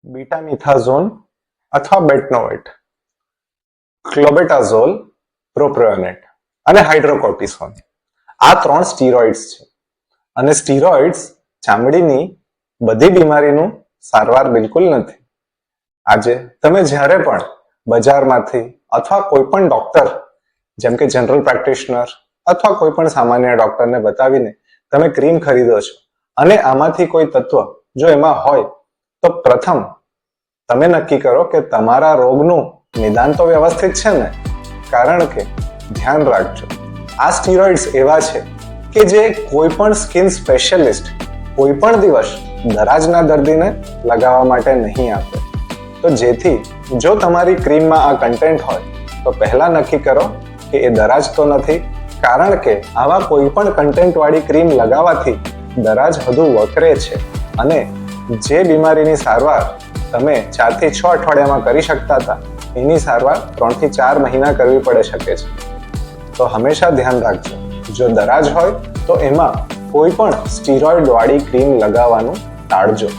બીટામિથાઝોન અથવા બેટનોવેટ, ક્લોબેટાઝોલ, પ્રોપ્રાયોનેટ અને હાઇડ્રોકોર્ટિસોન આ 3 સ્ટીરોઇડ્સ છે. અને સ્ટીરોઇડ્સ ચામડીની બધી બીમારીનું સારવાર બિલકુલ નથી. આજે તમે જ્યારે પણ બજારમાંથી અથવા કોઈ પણ ડોક્ટર જેમ કે જનરલ પ્રેક્ટિશનર અથવા કોઈ પણ સામાન્ય ડોક્ટરને બતાવીને તમે ક્રીમ ખરીદો છો અને આમાંથી કોઈ તત્વ જો એમાં હોય તો પ્રથમ તમે નક્કી કરો કે તમારા રોગનું નિદાન તો વ્યવસ્થિત છે ને. કારણ કે ધ્યાન રાખજો, આ સ્ટીરોઇડ્સ એવા છે કે જે કોઈ પણ સ્કિન સ્પેશિયલિસ્ટ કોઈ પણ દિવસ દરાજના દર્દીને લગાવવા માટે નહીં આપે. તો જેથી જો તમારી ક્રીમમાં આ કન્ટેન્ટ હોય તો પહેલા નક્કી કરો કે એ દરાજ તો નથી, કારણ કે આવા કોઈ પણ કન્ટેન્ટ વાળી ક્રીમ લગાવવાથી દરાજ વધુ વકરે છે અને જે બીમારીની સારવાર તમે 4 થી 6 અઠવાડિયામાં કરી શકતા હતા એની સારવાર 3 થી 4 મહિના કરવી પડે શકે છે. તો હંમેશા ધ્યાન રાખજો, જો દરાજ હોય તો એમાં કોઈ પણ સ્ટીરોઇડ વાળી ક્રીમ લગાવવાનું ટાળજો.